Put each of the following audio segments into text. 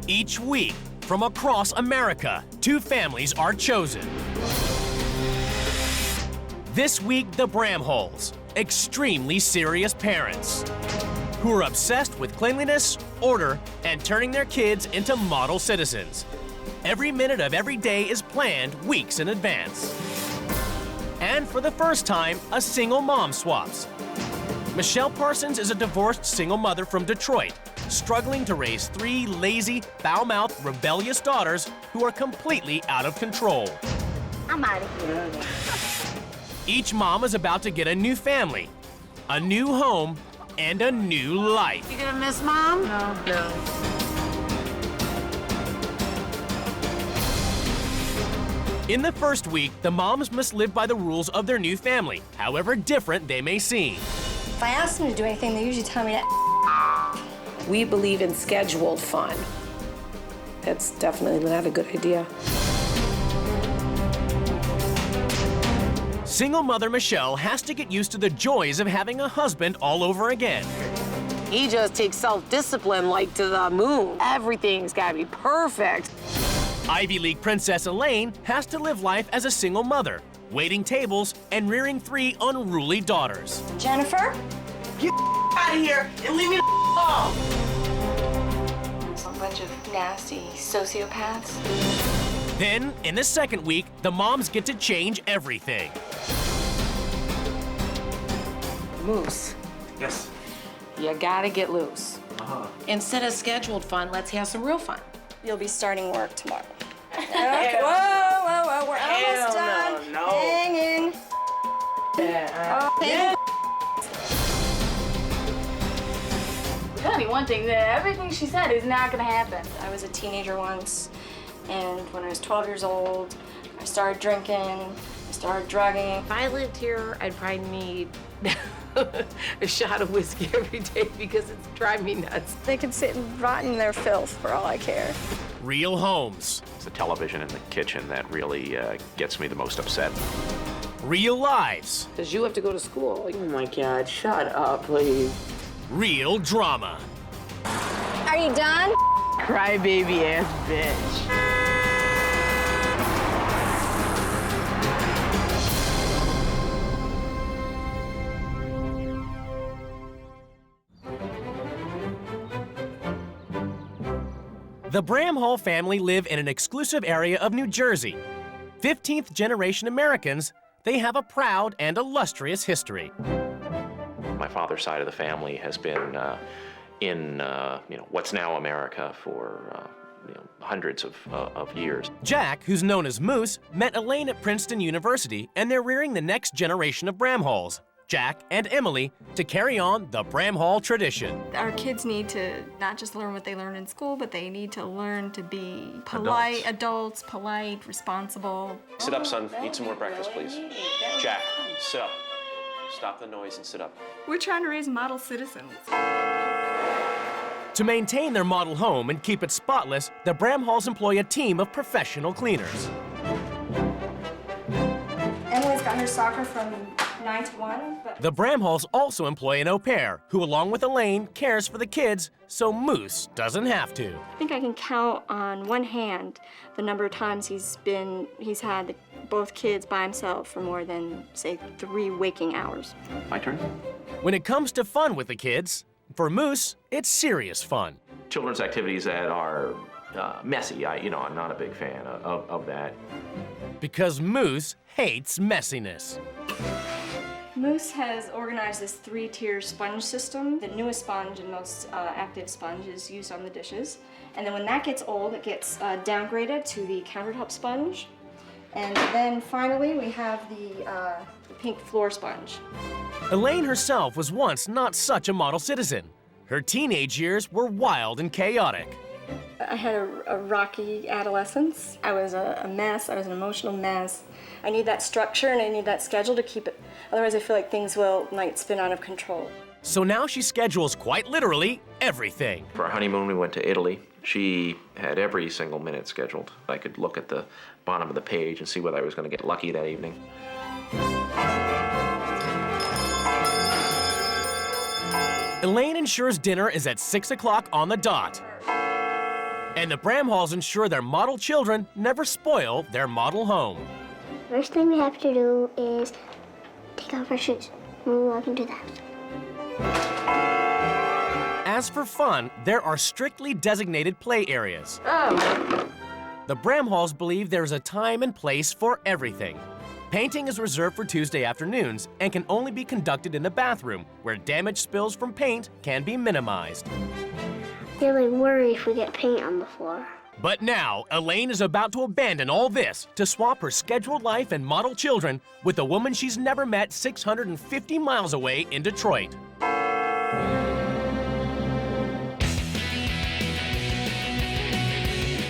Each week, from across America, 2 families are chosen. This week, the Bramhalls, extremely serious parents who are obsessed with cleanliness, order, and turning their kids into model citizens. Every minute of every day is planned weeks in advance. And for the first time, a single mom swaps. Michelle Parsons is a divorced single mother from Detroit, struggling to raise 3 lazy, foul-mouthed, rebellious daughters who are completely out of control. I'm out of here. Each mom is about to get a new family, a new home, and a new life. You gonna miss Mom? No. In the first week, the moms must live by the rules of their new family, however different they may seem. If I ask them to do anything, they usually tell me to. We believe in scheduled fun. That's definitely not a good idea. Single mother Michelle has to get used to the joys of having a husband all over again. He just takes self-discipline like to the moon. Everything's gotta be perfect. Ivy League princess Elaine has to live life as a single mother, waiting tables and rearing 3 unruly daughters. Jennifer? Get out of here and leave me alone! Some bunch of nasty sociopaths. Then, in the second week, the moms get to change everything. Moose, Yes. you gotta get loose. Instead of scheduled fun, let's have some real fun. You'll be starting work tomorrow. Okay. Whoa, we're almost done. No. Hang in. Tell me one thing, everything she said is not gonna happen. I was a teenager once, and when I was 12 years old, I started drinking, I started drugging. If I lived here, I'd probably need a shot of whiskey every day because it's driving me nuts. They could sit and rot in their filth for all I care. Real homes. It's the television in the kitchen that really gets me the most upset. Real lives. Because you have to go to school. Oh my God, shut up, please. Real drama. Are you done? Crybaby ass bitch. The Bramhall family live in an exclusive area of New Jersey. 15th generation Americans, they have a proud and illustrious history. My father's side of the family has been in what's now America for hundreds of years. Jack, who's known as Moose, met Elaine at Princeton University, and they're rearing the next generation of Bramhalls, Jack and Emily, to carry on the Bramhall tradition. Our kids need to not just learn what they learn in school, but they need to learn to be polite, adults, polite, responsible. Sit up, son. Eat some more breakfast, please. Jack, sit up. Stop the noise and sit up. We're trying to raise model citizens. To maintain their model home and keep it spotless, the Bramhalls employ a team of professional cleaners. Emily's got her soccer from 9 to 1. But The Bramhalls also employ an au pair, who along with Elaine cares for the kids so Moose doesn't have to. I think I can count on one hand the number of times he's had both kids by himself for more than, say, 3 waking hours. My turn. When it comes to fun with the kids, for Moose, it's serious fun. Children's activities that are messy, I'm not a big fan of that. Because Moose hates messiness. Moose has organized this 3-tier sponge system. The newest sponge and most active sponge is used on the dishes. And then when that gets old, it gets downgraded to the countertop sponge. And then finally, we have the pink floor sponge. Elaine herself was once not such a model citizen. Her teenage years were wild and chaotic. I had a rocky adolescence. I was a mess. I was an emotional mess. I need that structure and I need that schedule to keep it. Otherwise, I feel like things might spin out of control. So now she schedules quite literally everything. For our honeymoon, we went to Italy. She had every single minute scheduled. I could look at the bottom of the page and see whether I was going to get lucky that evening. Elaine ensures dinner is at 6 o'clock on the dot. And the Bramhalls ensure their model children never spoil their model home. First thing we have to do is take off our shoes when we walk into the house. As for fun, there are strictly designated play areas. Oh. The Bramhalls believe there is a time and place for everything. Painting is reserved for Tuesday afternoons and can only be conducted in the bathroom, where damage spills from paint can be minimized. They like worry if we get paint on the floor. But now, Elaine is about to abandon all this to swap her scheduled life and model children with a woman she's never met 650 miles away in Detroit.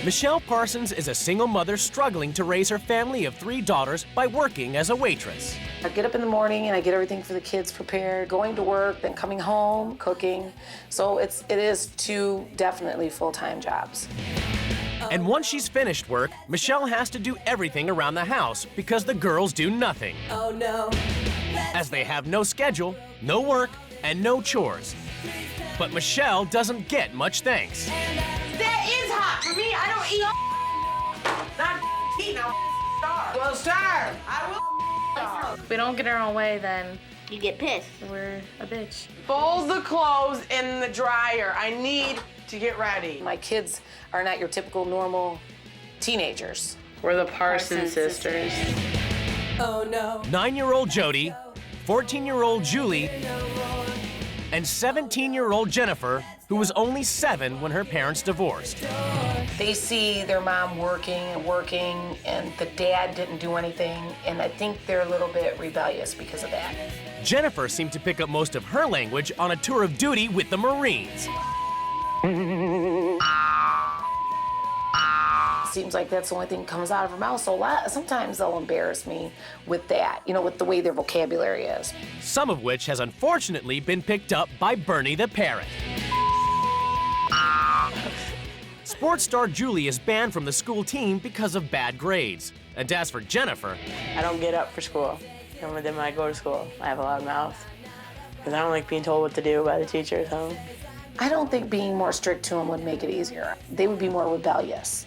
Michelle Parsons is a single mother struggling to raise her family of 3 daughters by working as a waitress. I get up in the morning and I get everything for the kids prepared, going to work, then coming home, cooking. So it is 2 definitely full-time jobs. And once she's finished work, Michelle has to do everything around the house because the girls do nothing. Oh no. As they have no schedule, no work, and no chores. But Michelle doesn't get much thanks. That is hot for me. I don't eat. Not eat. I'll starve. Well, starve. I will. If we don't get our own way, then You get pissed. we're a bitch. Fold the clothes in the dryer. I need to get ready. My kids are not your typical normal teenagers. We're the Parsons sisters. Oh no. 9-year-old Jody, 14-year-old Julie, and 17-year-old Jennifer, who was only 7 when her parents divorced. They see their mom working, and the dad didn't do anything, and I think they're a little bit rebellious because of that. Jennifer seemed to pick up most of her language on a tour of duty with the Marines. Seems like that's the only thing that comes out of her mouth, so sometimes they'll embarrass me with that, with the way their vocabulary is. Some of which has unfortunately been picked up by Bernie the parrot. Sports star Julie is banned from the school team because of bad grades. And as for Jennifer, I don't get up for school. And then when I go to school, I have a loud mouth. Because I don't like being told what to do by the teachers. I don't think being more strict to them would make it easier. They would be more rebellious.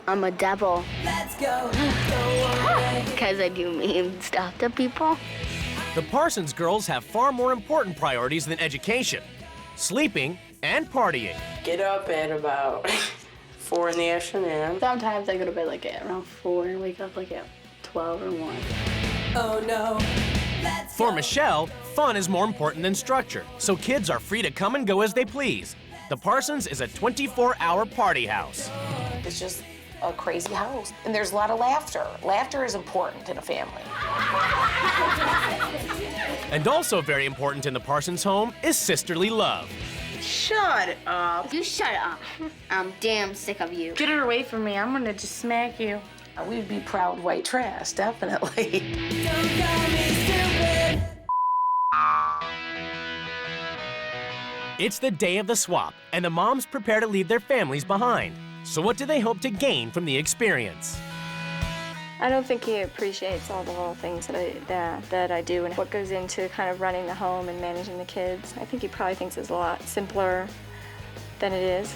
I'm a devil. Let's go. Because I do mean stuff to people. the Parsons girls have far more important priorities than education: sleeping and partying. Get up at about 4 in the afternoon. Sometimes I go to bed like at around 4 and wake up like at 12 or 1. Oh no. Let's For go. Michelle, fun is more important than structure, so kids are free to come and go as they please. The Parsons is a 24-hour party house. It's just a crazy house. And there's a lot of laughter. Laughter is important in a family. And also very important in the Parsons home is sisterly love. Shut up. You shut up. I'm damn sick of you. Get her away from me. I'm gonna just smack you. We'd be proud white trash, definitely. Don't call me stupid. It's the day of the swap, and the moms prepare to leave their families behind. So what do they hope to gain from the experience? I don't think he appreciates all the little things that I do and what goes into kind of running the home and managing the kids. I think he probably thinks it's a lot simpler than it is.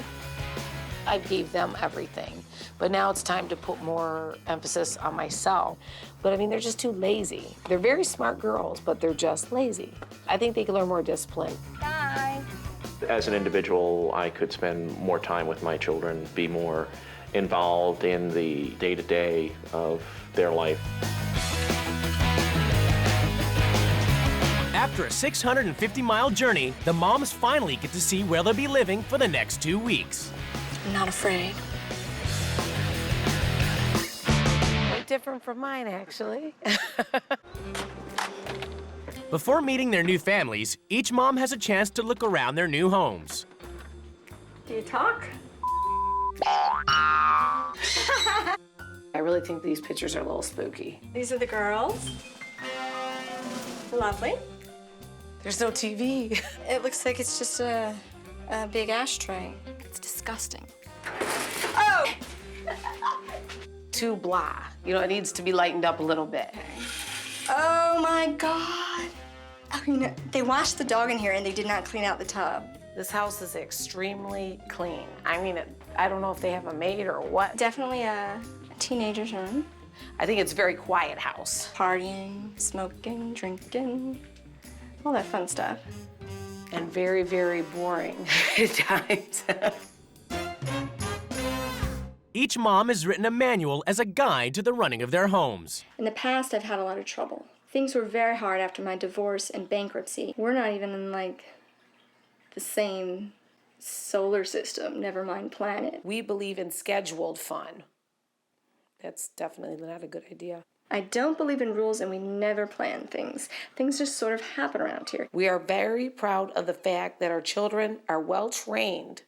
I gave them everything, but now it's time to put more emphasis on myself. But I mean, they're just too lazy. They're very smart girls, but they're just lazy. I think they can learn more discipline. Bye. As an individual, I could spend more time with my children, be more involved in the day-to-day of their life. After a 650-mile journey, the moms finally get to see where they'll be living for the next 2 weeks. I'm not afraid. Quite different from mine, actually. Before meeting their new families, each mom has a chance to look around their new homes. Do you talk? I really think these pictures are a little spooky. These are the girls. Lovely. There's no TV. It looks like it's just a big ashtray. It's disgusting. Oh! Too blah. It needs to be lightened up a little bit. Oh my God. I mean, they washed the dog in here and they did not clean out the tub. This house is extremely clean. I mean, I don't know if they have a maid or what. Definitely a teenager's room. I think it's a very quiet house. Partying, smoking, drinking, all that fun stuff. And very, very boring at times. Each mom has written a manual as a guide to the running of their homes. In the past, I've had a lot of trouble. Things were very hard after my divorce and bankruptcy. We're not even in, like, the same solar system, never mind planet. We believe in scheduled fun. That's definitely not a good idea. I don't believe in rules, and we never plan things. Things just sort of happen around here. We are very proud of the fact that our children are well trained.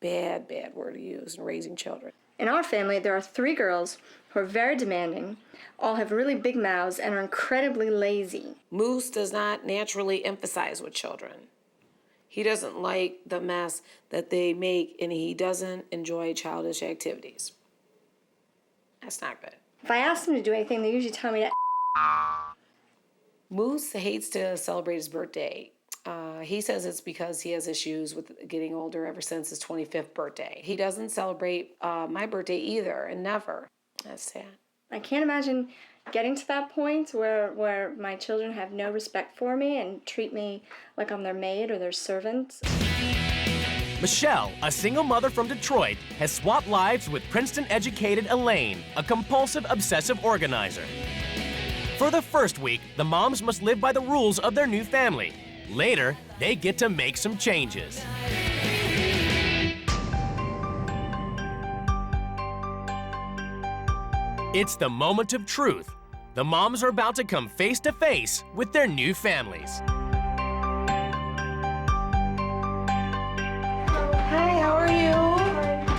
Bad word to use in raising children. In our family, there are 3 girls who are very demanding, all have really big mouths, and are incredibly lazy. Moose does not naturally emphasize with children. He doesn't like the mess that they make, and he doesn't enjoy childish activities. That's not good. If I ask them to do anything, they usually tell me to. Moose hates to celebrate his birthday. He says it's because he has issues with getting older ever since his 25th birthday. He doesn't celebrate my birthday either, and never. That's sad. I can't imagine getting to that point where my children have no respect for me and treat me like I'm their maid or their servant. Michelle, a single mother from Detroit, has swapped lives with Princeton-educated Elaine, a compulsive obsessive organizer. For the first week, the moms must live by the rules of their new family. Later, they get to make some changes. It's the moment of truth. The moms are about to come face to face with their new families. Hi, how are you?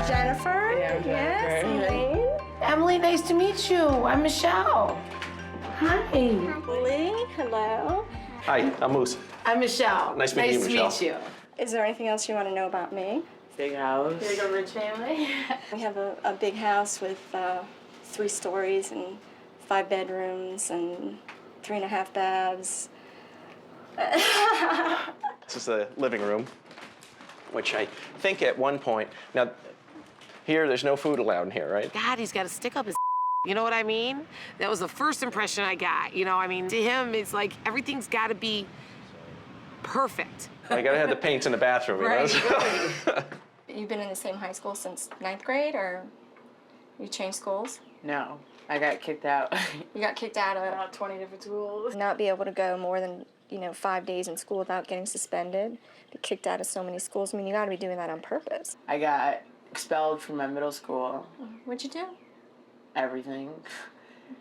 Jennifer? Yes, Elaine? Emily, nice to meet you. I'm Michelle. Hi. Lee, hello. Hi, I'm Moose. I'm Michelle. Nice meeting you, Michelle. Nice to meet you. Is there anything else you want to know about me? Big house. Big a rich family. We have a big house with 3 stories and 5 bedrooms and 3.5 baths. This is the living room, which I think at one point, now here there's no food allowed in here, right? God, he's got to stick up his you know what I mean? That was the first impression I got. You know, I mean, to him, it's like everything's got to be perfect. I gotta have the paints in the bathroom, you know? Right. You've been in the same high school since 9th grade, or you changed schools? No, I got kicked out. You got kicked out of About 20 different schools. not be able to go more than 5 days in school without getting suspended. Be kicked out of so many schools. I mean, you got to be doing that on purpose. I got expelled from my middle school. What'd you do? Everything.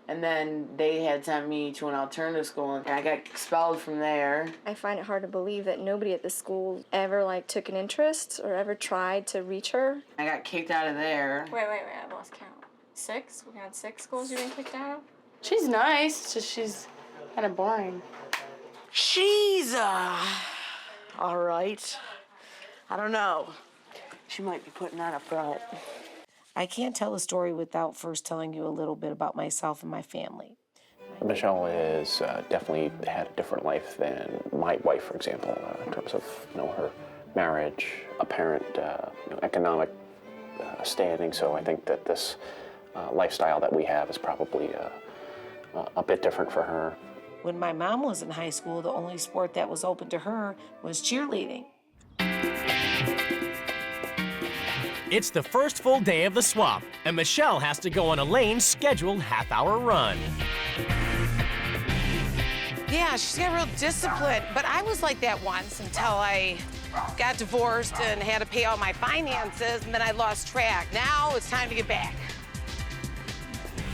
And then they had sent me to an alternative school, and I got expelled from there. I find it hard to believe that nobody at the school ever took an interest or ever tried to reach her. I got kicked out of there. Wait, I lost count. 6? We had 6 schools you've been kicked out of? She's nice, it's just she's kind of boring. She's, all right. I don't know. She might be putting on a front. I can't tell a story without first telling you a little bit about myself and my family. Michelle has definitely had a different life than my wife, for example, in terms of her marriage, apparent economic standing. So I think that this lifestyle that we have is probably a bit different for her. When my mom was in high school, the only sport that was open to her was cheerleading. It's the first full day of the swap, and Michelle has to go on Elaine's scheduled half-hour run. Yeah, she's got real discipline, but I was like that once until I got divorced and had to pay all my finances, and then I lost track. Now it's time to get back.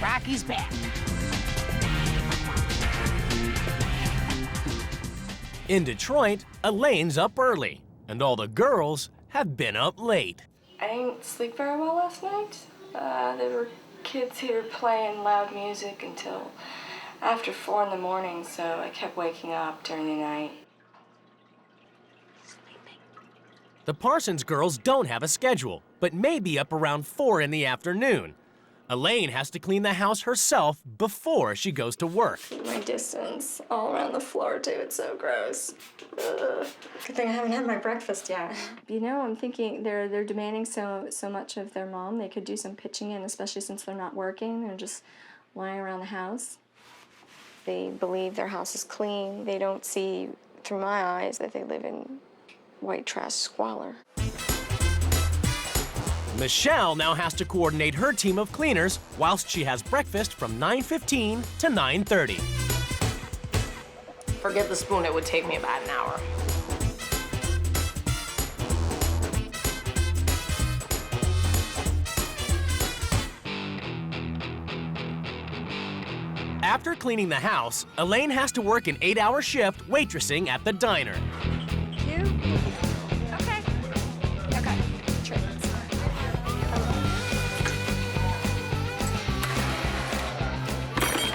Rocky's back. In Detroit, Elaine's up early, and all the girls have been up late. I didn't sleep very well last night. There were kids here playing loud music until after 4 in the morning, so I kept waking up during the night. The Parsons girls don't have a schedule, but may be up around 4 in the afternoon. Elaine has to clean the house herself before she goes to work. My distance all around the floor, too. It's so gross. Ugh. Good thing I haven't had my breakfast yet. You know, I'm thinking they're demanding so much of their mom. They could do some pitching in, especially since they're not working. They're just lying around the house. They believe their house is clean. They don't see, through my eyes, that they live in white trash squalor. Michelle now has to coordinate her team of cleaners whilst she has breakfast from 9:15 to 9:30. Forget the spoon, it would take me about an hour. After cleaning the house, Elaine has to work an 8-hour shift waitressing at the diner.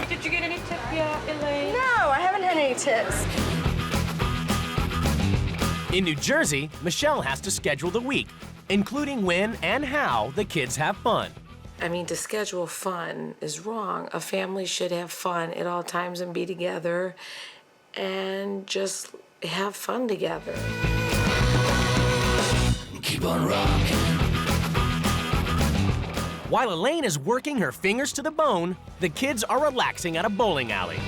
Did you get any tips yet, Elaine? No, I haven't had any tips. In New Jersey, Michelle has to schedule the week, including when and how the kids have fun. I mean, to schedule fun is wrong. A family should have fun at all times and be together and just have fun together. Keep on rocking. While Elaine is working her fingers to the bone, the kids are relaxing at a bowling alley.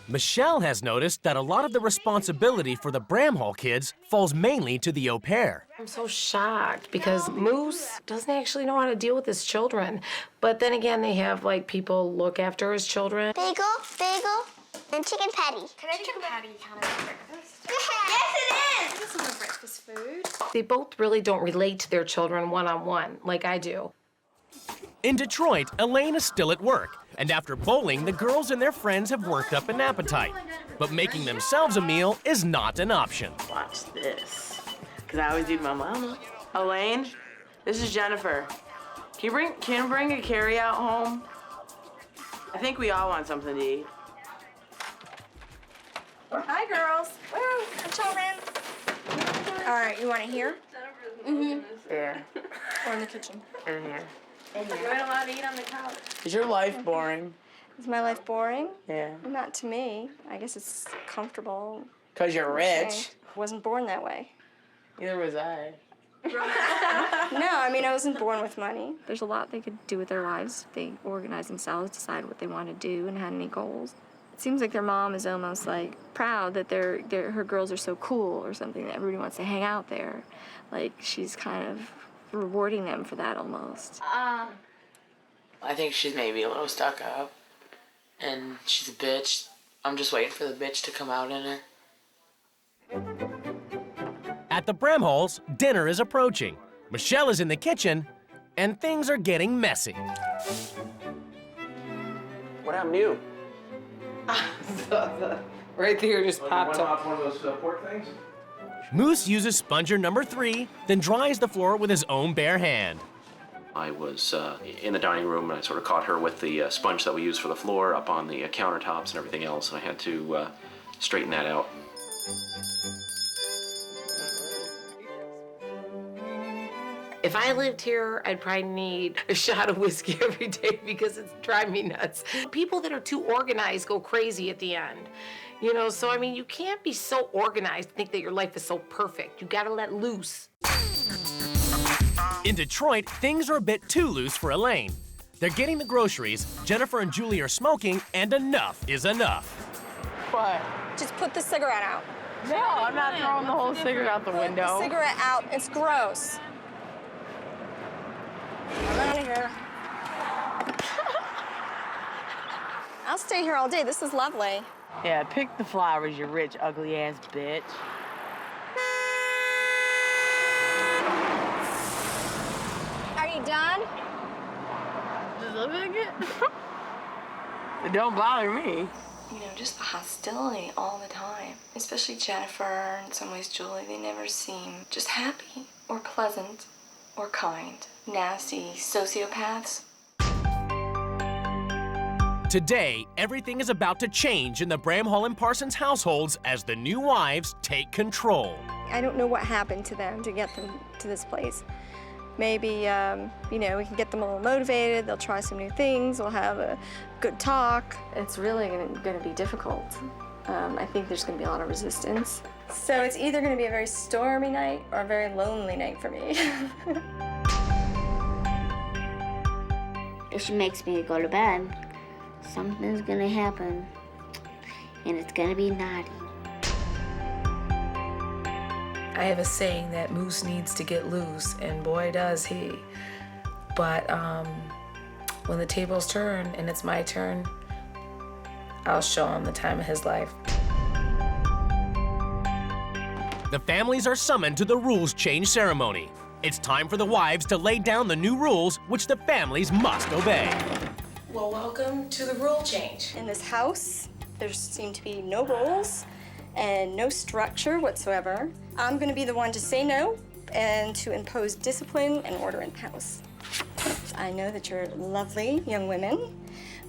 Michelle has noticed that a lot of the responsibility for the Bramhall kids falls mainly to the au pair. I'm so shocked because Moose doesn't actually know how to deal with his children. But then again, they have like people look after his children. Bagel, and chicken patty. Can I chicken patty count as breakfast? Yes, it is! This is my breakfast food. They both really don't relate to their children one-on-one like I do. In Detroit, Elaine is still at work, and after bowling, the girls and their friends have worked up an appetite. But making themselves a meal is not an option. Watch this. Because I always do my mama. Elaine, this is Jennifer. Can you bring a carry-out home? I think we all want something to eat. Hi, girls. Woo, children. All right, you want it here? Yeah. Or in the kitchen? In here. You ain't allowed to eat on the couch. Is your life boring? Is my life boring? Yeah. Not to me. I guess it's comfortable. Because you're rich. Wasn't born that way. Neither was I. No, I mean, I wasn't born with money. There's a lot they could do with their lives. They organize themselves, decide what they want to do, and had any goals. It seems like their mom is almost like proud that her girls are so cool or something, that everybody wants to hang out there. Like she's kind of rewarding them for that almost. I think she's maybe a little stuck up. And she's a bitch. I'm just waiting for the bitch to come out in her. At the Bramhalls, dinner is approaching. Michelle is in the kitchen, and things are getting messy. What happened to you? Right there just popped up. off one of those pork things? Moose uses sponger number 3, then dries the floor with his own bare hand. I was in the dining room and I sort of caught her with the sponge that we use for the floor up on the countertops and everything else, and I had to straighten that out. If I lived here, I'd probably need a shot of whiskey every day because it's driving me nuts. People that are too organized go crazy at the end. You know, so I mean, you can't be so organized, think that your life is so perfect. You gotta let loose. In Detroit, things are a bit too loose for Elaine. They're getting the groceries, Jennifer and Julie are smoking, and enough is enough. What? Just put the cigarette out. No, I'm not throwing the whole cigarette out the window. Put the cigarette out. It's gross. I'm out of here. I'll stay here all day. This is lovely. Yeah, pick the flowers, you rich, ugly-ass bitch. Are you done? Just look like it. It don't bother me. You know, just the hostility all the time. Especially Jennifer, in some ways Julie, they never seem just happy or pleasant or kind. Nasty sociopaths. Today, everything is about to change in the Bramhall and Parsons households as the new wives take control. I don't know what happened to them to get them to this place. Maybe, you know, we can get them a little motivated, they'll try some new things, we'll have a good talk. It's really gonna be difficult. I think there's gonna be a lot of resistance. So it's either gonna be a very stormy night or a very lonely night for me. If she makes me go to bed, something's gonna happen, and it's gonna be naughty. I have a saying that Moose needs to get loose, and boy does he. But when the tables turn and it's my turn, I'll show him the time of his life. The families are summoned to the rules change ceremony. It's time for the wives to lay down the new rules which the families must obey. Well, welcome to the rule change. In this house, there seem to be no rules and no structure whatsoever. I'm gonna be the one to say no and to impose discipline and order in the house. I know that you're lovely young women,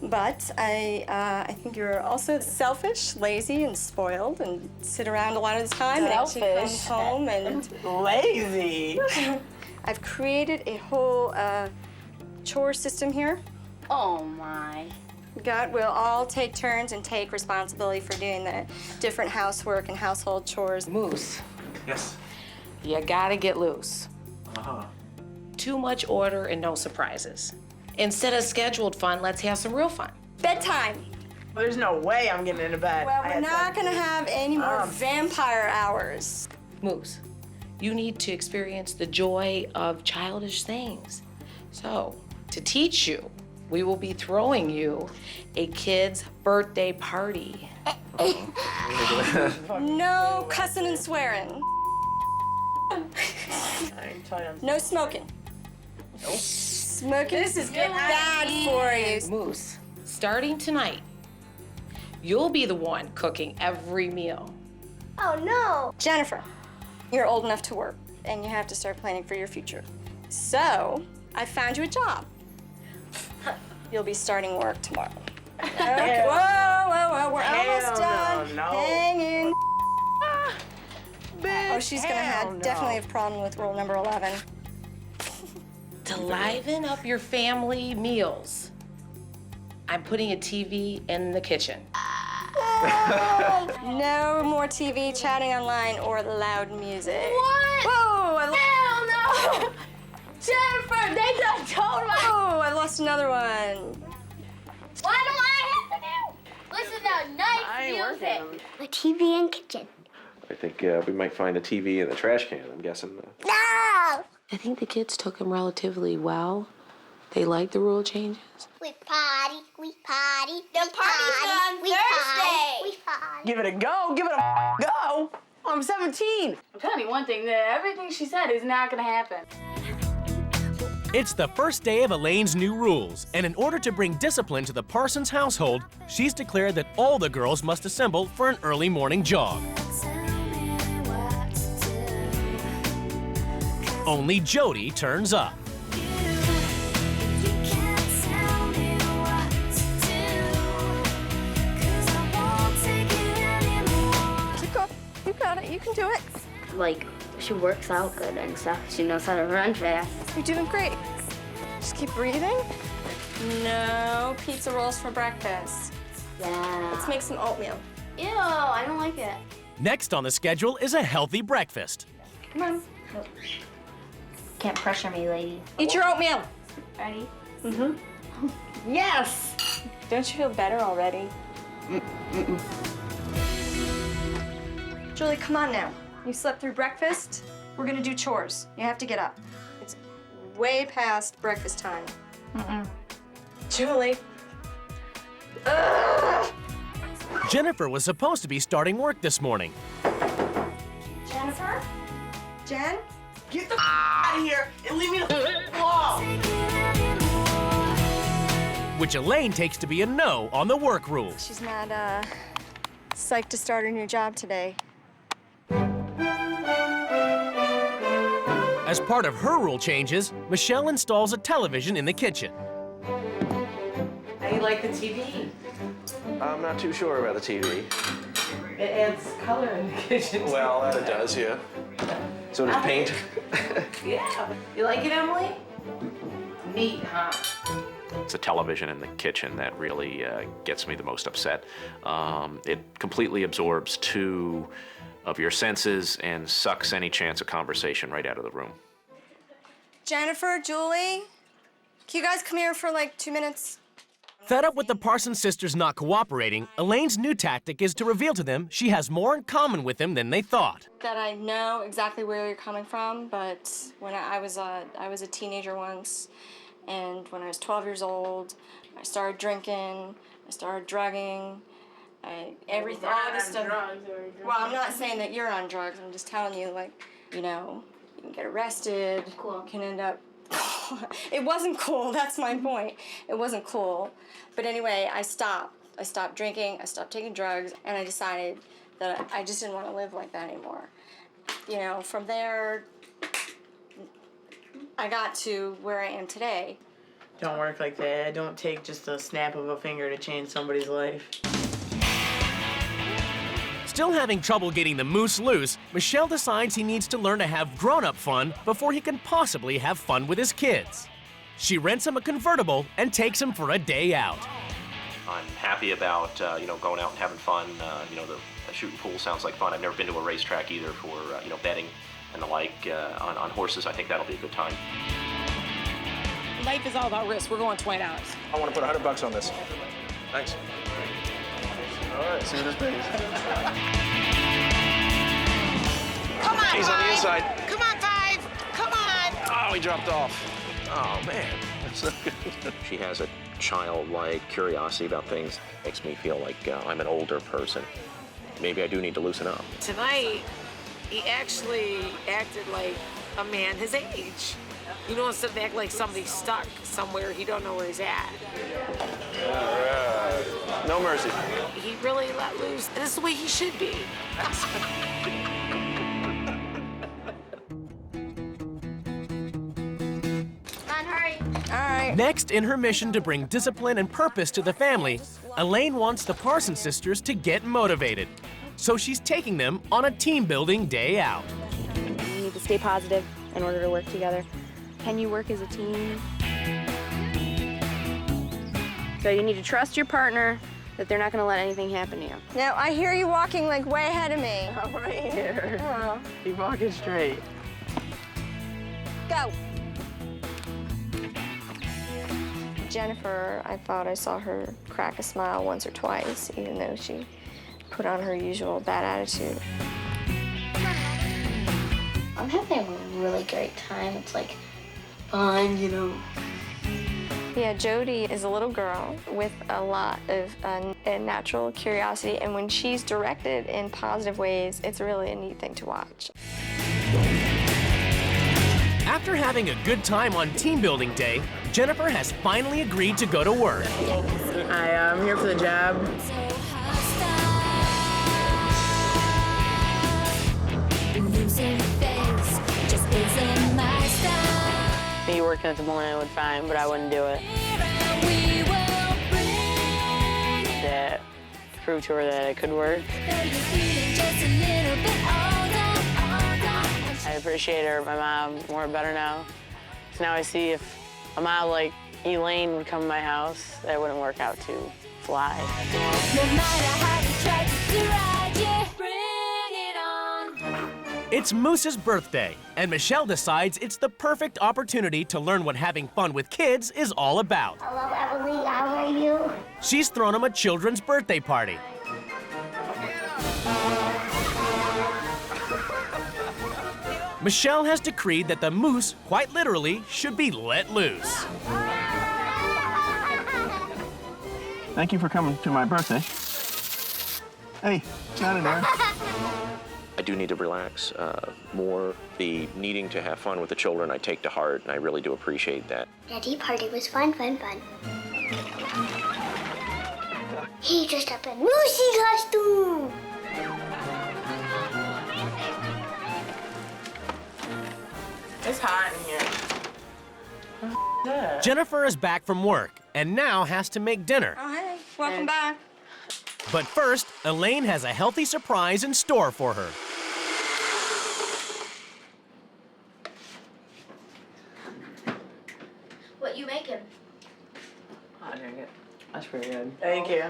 but I think you're also selfish, lazy, and spoiled, and sit around a lot of the time. Selfish. And actually come home and Lazy. I've created a whole chore system here. Oh my. God, we'll all take turns and take responsibility for doing the different housework and household chores. Moose, Yes. you gotta get loose. Too much order and no surprises. Instead of scheduled fun, let's have some real fun. Bedtime. There's no way I'm getting into bed. Well, we're not gonna have any more vampire hours. Moose, you need to experience the joy of childish things. So, to teach you, we will be throwing you a kid's birthday party. No cussing and swearing. No smoking. Nope. Smoking This is getting bad for you. Moose, starting tonight, you'll be the one cooking every meal. Oh no. Jennifer, you're old enough to work, and you have to start planning for your future. So, I found you a job. You'll be starting work tomorrow. Okay. Whoa, we're almost done. no. Hang in. Bitch, Oh, she's gonna definitely have a problem with rule number 11. To liven up your family meals, I'm putting a TV in the kitchen. No more TV, chatting online, or loud music. What? Whoa! Hell no! Jennifer, they just told me. Oh, I lost another one. What do I have to do? Listen to nice music. A TV in kitchen. I think we might find a TV in the trash can, I'm guessing. No! I think the kids took them relatively well. They liked the rule changes. We party. The party's on Thursday. We party. Give it a go. Give it a go. I'm 17. I'm telling you one thing, that everything she said is not gonna happen. It's the first day of Elaine's new rules, and in order to bring discipline to the Parsons household, she's declared that all the girls must assemble for an early morning jog. Only Jody turns up. Keep going. You got it. You can do it. Like, she works out good and stuff. She knows how to run fast. You're doing great. Just keep breathing. No pizza rolls for breakfast. Yeah. Let's make some oatmeal. Ew, I don't like it. Next on the schedule is a healthy breakfast. Come on. Can't pressure me, lady. Eat your oatmeal. Ready? Mm-hmm. Yes! Don't you feel better already? Julie, come on now. You slept through breakfast. We're gonna do chores. You have to get up. It's way past breakfast time. Julie. Ugh! Jennifer was supposed to be starting work this morning. Jennifer? Jen? Get the out of here and leave me alone. Which Elaine takes to be a no on the work rules. She's not, psyched to start her new job today. As part of her rule changes, Michelle installs a television in the kitchen. How you like the TV? I'm not too sure about the TV. It adds color in the kitchen. Well, that it does, yeah. So does paint. Yeah. You like it, Emily? Neat, huh? It's the television in the kitchen that really gets me the most upset. It completely absorbs 2 of your senses and sucks any chance of conversation right out of the room. Jennifer, Julie, can you guys come here for like 2 minutes? Fed up with the Parsons sisters not cooperating, Elaine's new tactic is to reveal to them she has more in common with them than they thought. That I know exactly where you're coming from, but when I was a teenager once, and when I was 12 years old, I started drinking, I started drugging, everything, all this stuff. Well, I'm not saying that you're on drugs, I'm just telling you, like, you know, you can get arrested, you can end up... It wasn't cool, that's my point. It wasn't cool. But anyway, I stopped. I stopped drinking, I stopped taking drugs, and I decided that I just didn't want to live like that anymore. You know, from there, I got to where I am today. Don't work like that. Don't take just a snap of a finger to change somebody's life. Still having trouble getting the moose loose, Michelle decides he needs to learn to have grown-up fun before he can possibly have fun with his kids. She rents him a convertible and takes him for a day out. I'm happy about going out and having fun. The shooting pool sounds like fun. I've never been to a racetrack either for betting and the like on horses. I think that'll be a good time. Life is all about risk. We're going $20. I want to put $100 on this. Thanks. All right, see what this pays. Come on, He's Five. on the inside. Come on, Five. Come on. Oh, he dropped off. Oh, man. That's not good. She has a childlike curiosity about things. Makes me feel like I'm an older person. Maybe I do need to loosen up. Tonight, he actually acted like a man his age. You know, instead of acting like somebody's stuck somewhere, he don't know where he's at. All right. No mercy. He really let loose. This is the way he should be. Next, in her mission to bring discipline and purpose to the family, Elaine wants the Parsons sisters to get motivated. So she's taking them on a team-building day out. You need to stay positive in order to work together. Can you work as a team? So you need to trust your partner that they're not going to let anything happen to you. Now, I hear you walking like way ahead of me. I'm right here. Oh. Keep walking straight. Go. Jennifer, I thought I saw her crack a smile once or twice, even though she put on her usual bad attitude. I'm having a really great time. It's like fun, you know. Yeah, Jody is a little girl with a lot of a natural curiosity, and when she's directed in positive ways, it's really a neat thing to watch. After having a good time on team building day, Jennifer has finally agreed to go to work. I'm here for the job. Me working at the Millennium would fine, but I wouldn't do it. That proved to her that it could work. I appreciate her, my mom, more better now. So now I see if a mom like Elaine would come to my house, that wouldn't work out to fly. It's Moose's birthday, and Michelle decides it's the perfect opportunity to learn what having fun with kids is all about. Hello, Emily. How are you? She's thrown him a children's birthday party. Michelle has decreed that the moose, quite literally, should be let loose. Thank you for coming to my birthday. Hey, not in there. I do need to relax more. The needing to have fun with the children I take to heart, and I really do appreciate that. Daddy party was fun. He dressed up in Moosey costume. It's hot in here. Jennifer is back from work, and now has to make dinner. Oh, hey, welcome back. But first, Elaine has a healthy surprise in store for her. What you making? I'll drink it. That's pretty good. Thank you.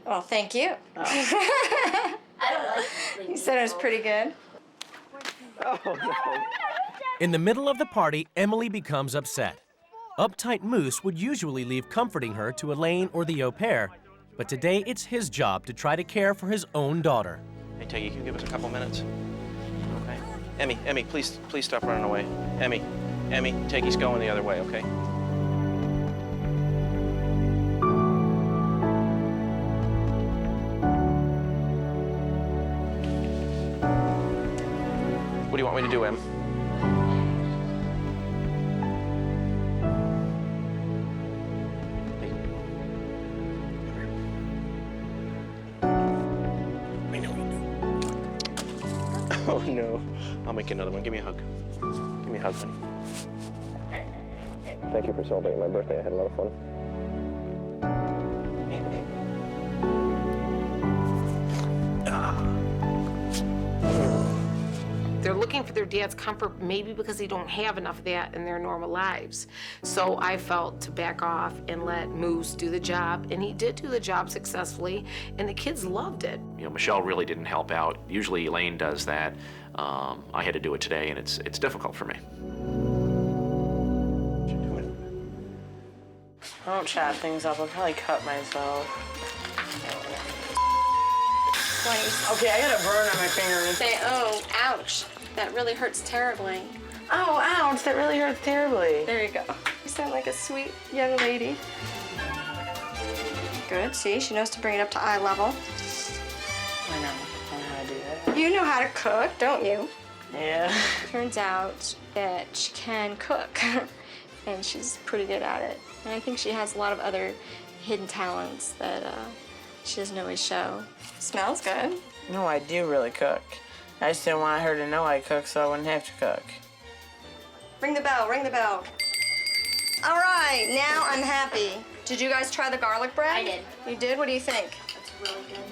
Well, thank you. Oh. I don't like You said it was pretty good. Oh, no. In the middle of the party, Emily becomes upset. Uptight Moose would usually leave comforting her to Elaine or the au pair, but today it's his job to try to care for his own daughter. Hey, Teggy, can you give us a couple minutes? Okay. Emmy, please stop running away. Emmy, Teggy's going the other way, okay? What do you want me to do, Em? Oh no. I'll make you another one. Give me a hug. Give me a hug, honey. Thank you for celebrating my birthday. I had a lot of fun. They're looking for their dad's comfort, maybe because they don't have enough of that in their normal lives. So I felt to back off and let Moose do the job, and he did do the job successfully, and the kids loved it. You know, Michelle really didn't help out. Usually Elaine does that. I had to do it today, and it's difficult for me. I don't chat things up. I'll probably cut myself. Okay, I got a burn on my finger. Say, oh, ouch. That really hurts terribly. Oh, ouch, that really hurts terribly. There you go. You sound like a sweet young lady. Good, see, she knows to bring it up to eye level. I know how to do that. You know how to cook, don't you? Yeah. Turns out that she can cook, and she's pretty good at it. And I think she has a lot of other hidden talents that she doesn't always show. Smells good. No, I do really cook. I just didn't want her to know I cook so I wouldn't have to cook. Ring the bell, ring the bell. All right, now I'm happy. Did you guys try the garlic bread? I did. You did? What do you think? It's really good.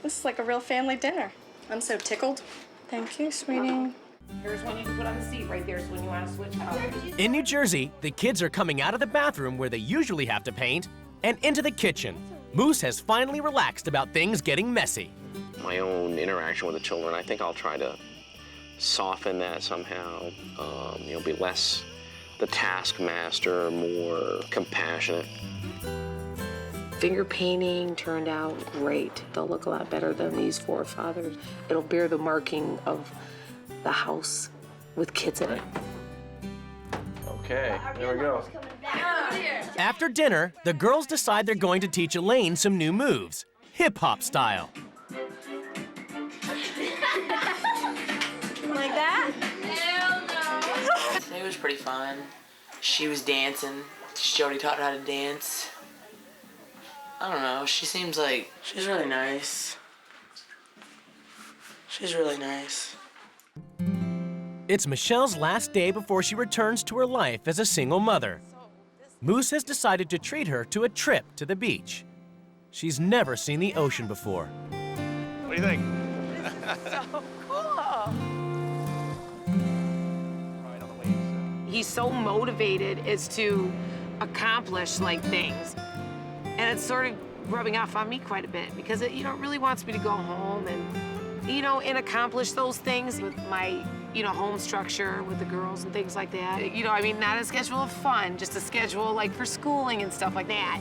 This is like a real family dinner. I'm so tickled. Thank you, sweetie. Here's one you can put on the seat right there, so when you want to switch out. In New Jersey, the kids are coming out of the bathroom where they usually have to paint and into the kitchen. Moose has finally relaxed about things getting messy. My own interaction with the children, I think I'll try to soften that somehow, be less the taskmaster, more compassionate. Finger painting turned out great. They'll look a lot better than these forefathers. It'll bear the marking of the house with kids in it. Okay, there we go. After dinner, the girls decide they're going to teach Elaine some new moves, hip-hop style. Like that? Hell no. It was pretty fun. She was dancing. Jody taught her how to dance. I don't know, she seems like she's really nice. She's really nice. It's Michelle's last day before she returns to her life as a single mother. Moose has decided to treat her to a trip to the beach. She's never seen the ocean before. What do you think? So cool. He's so motivated as to accomplish like things. And it's sort of rubbing off on me quite a bit because it, really wants me to go home and, and accomplish those things with my, home structure with the girls and things like that. Not a schedule of fun, just a schedule like for schooling and stuff like that.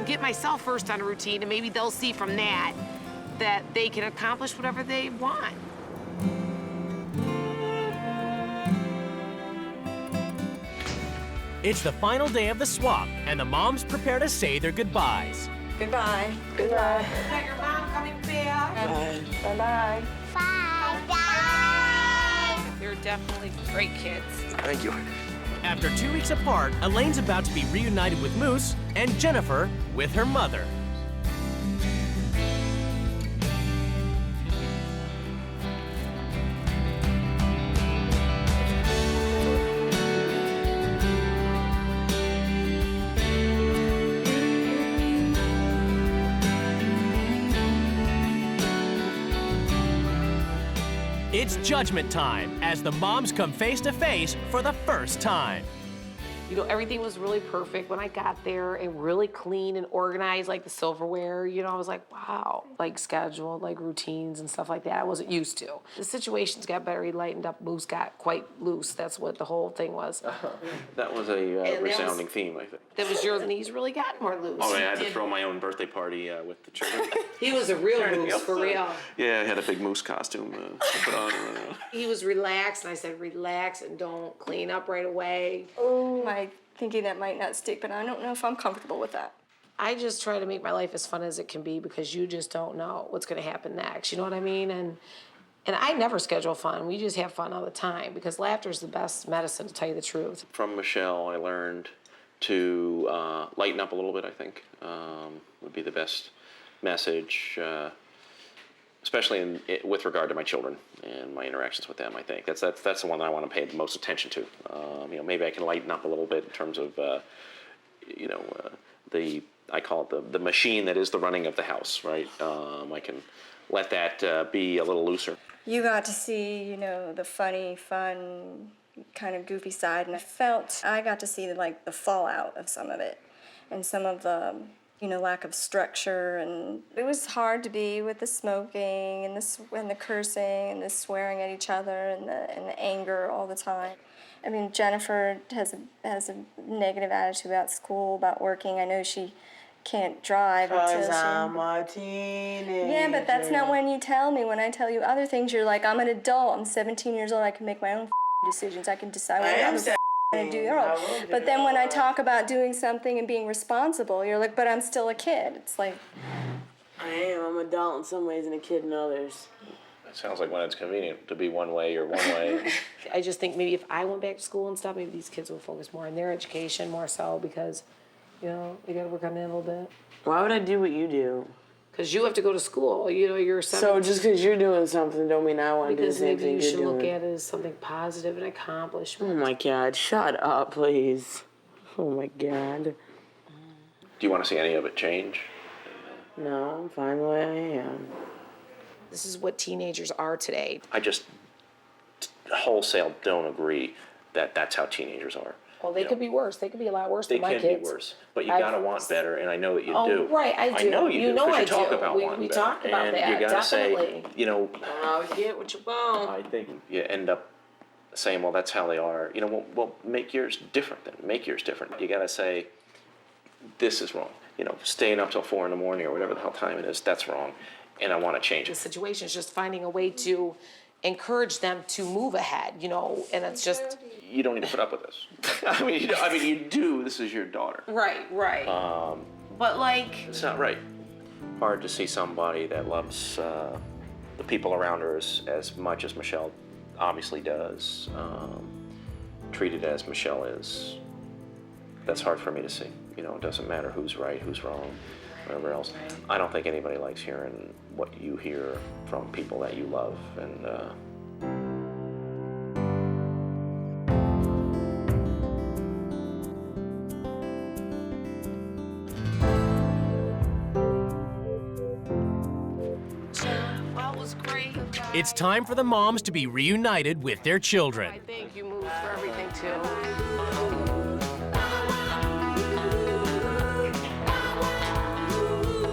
Get myself first on a routine and maybe they'll see from that they can accomplish whatever they want. It's the final day of the swap, and the moms prepare to say their goodbyes. Goodbye. Goodbye. Is that your mom coming back? Bye. Bye-bye. Bye. They're definitely great kids. Thank you. After 2 weeks apart, Elaine's about to be reunited with Moose and Jennifer with her mother. It's judgment time as the moms come face to face for the first time. You know, everything was really perfect when I got there and really clean and organized, like the silverware. You know, I was like, wow, like scheduled, like routines and stuff like that. I wasn't used to. The situations got better. He lightened up. Moose got quite loose. That's what the whole thing was. That was a resounding theme, I think. That was yours, and he's really gotten more loose. Oh, yeah, I had to throw my own birthday party with the children. He was a real moose, for real. Yeah, I had a big moose costume to put on. He was relaxed, and I said, relax and don't clean up right away. Oh, my, thinking that might not stick, but I don't know if I'm comfortable with that. I just try to make my life as fun as it can be because you just don't know what's going to happen next. You know what I mean? And I never schedule fun. We just have fun all the time because laughter is the best medicine, to tell you the truth. From Michelle, I learned to lighten up a little bit, I think, would be the best message, especially with regard to my children and my interactions with them, I think. That's the one that I want to pay the most attention to. You know, maybe I can lighten up a little bit in terms of, I call it the machine that is the running of the house, right? I can let that be a little looser. You got to see, you know, the funny, fun, kind of goofy side, and I got to see the fallout of some of it and some of the, you know, lack of structure. And it was hard to be with the smoking and the cursing and the swearing at each other and the anger all the time. I mean, Jennifer has a negative attitude about school, about working. I know she can't drive until I'm a teenager. Yeah, but that's not when you tell me. When I tell you other things, you're like, I'm an adult. I'm 17 years old. I can make my own decisions. I can decide what I'm going to do. But then when I talk about doing something and being responsible, you're like, but I'm still a kid. It's like... I am. I'm an adult in some ways and a kid in others. It sounds like when it's convenient to be one way, you're one way. I just think maybe if I went back to school and stuff, maybe these kids would focus more on their education, more so, because... You know, you gotta work on that a little bit. Why would I do what you do? Because you have to go to school. You know, you're 17. So just because you're doing something don't mean I want to do the same thing you're doing. Because maybe you should look at it as something positive and accomplishment. Oh my God, shut up, please. Oh my God. Do you want to see any of it change? No, I'm fine the way I am. This is what teenagers are today. I just wholesale don't agree that that's how teenagers are. Well, they could be worse. They could be a lot worse than my kids. They can be worse, but you gotta want better, and I know that you do. Oh, right, I do. I know you do. You know I you do. talk about wanting we better. talk about and that, you gotta definitely. say, you know. Oh, you get what you want. I think you end up saying, well, that's how they are. You know, well, make yours different then. Make yours different. You gotta say, this is wrong. You know, staying up till 4 a.m. or whatever the hell time it is, that's wrong, and I want to change it. The situation is just finding a way to encourage them to move ahead, you know, and it's just... You don't need to put up with this. I mean, you do. This is your daughter. Right. But like... It's not right. Hard to see somebody that loves the people around her as much as Michelle obviously does, treated as Michelle is. That's hard for me to see. You know, it doesn't matter who's right, who's wrong, whatever else. I don't think anybody likes hearing what you hear from people that you love, and It's time for the moms to be reunited with their children. I think you moved for everything, too.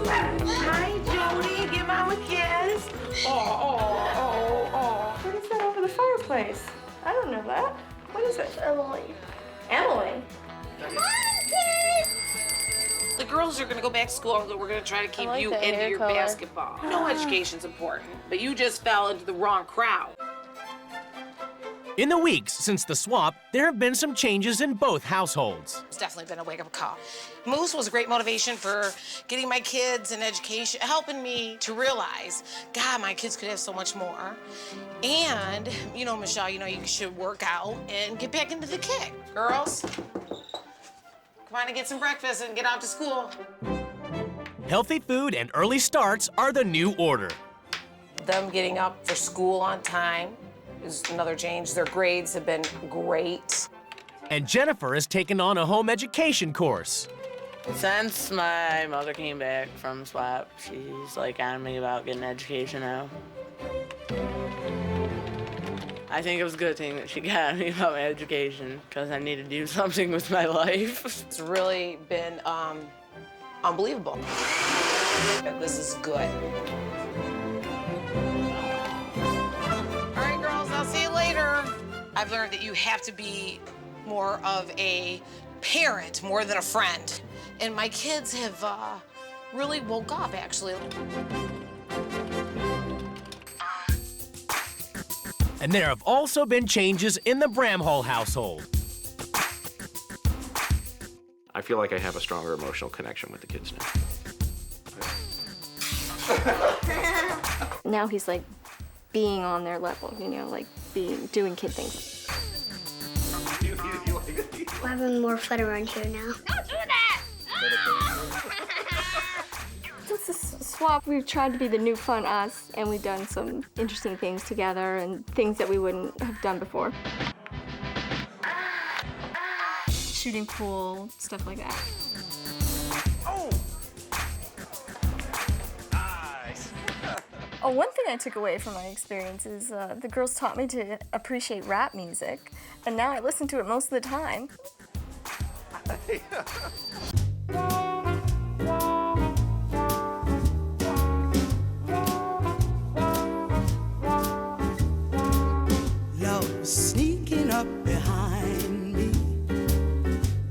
Hi, Jody. Give Mom a kiss. Oh. What is that over the fireplace? I don't know that. What is it? Emily. Emily? Come on, kids! The girls are going to go back to school, and we're going to try to keep you into your basketball. No education's important, but you just fell into the wrong crowd. In the weeks since the swap, there have been some changes in both households. It's definitely been a wake-up call. Moose was a great motivation for getting my kids in education, helping me to realize, God, my kids could have so much more. And, you know, Michelle, you know, you should work out and get back into the kick. Girls, come on and get some breakfast and get out to school. Healthy food and early starts are the new order. Them getting up for school on time is another change. Their grades have been great. And Jennifer has taken on a home education course. Since my mother came back from swap, she's like on me about getting education now. I think it was a good thing that she got me about my education because I need to do something with my life. It's really been unbelievable. This is good. All right, girls, I'll see you later. I've learned that you have to be more of a parent more than a friend. And my kids have really woke up, actually. And there have also been changes in the Bramhall household. I feel like I have a stronger emotional connection with the kids now. Now he's like being on their level, you know, like doing kid things. We're having more fun around here now. Don't do that! Since the swap, we've tried to be the new fun us, and we've done some interesting things together and things that we wouldn't have done before. Shooting pool, stuff like that. Oh! Nice. Oh, one thing I took away from my experience is the girls taught me to appreciate rap music, and now I listen to it most of the time. Love was sneaking up behind me.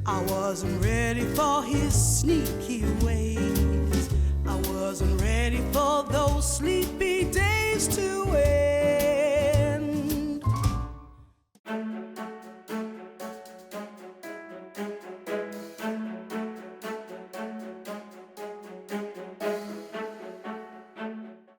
I wasn't ready for his sneaky ways. I wasn't ready for those sleepy days to end.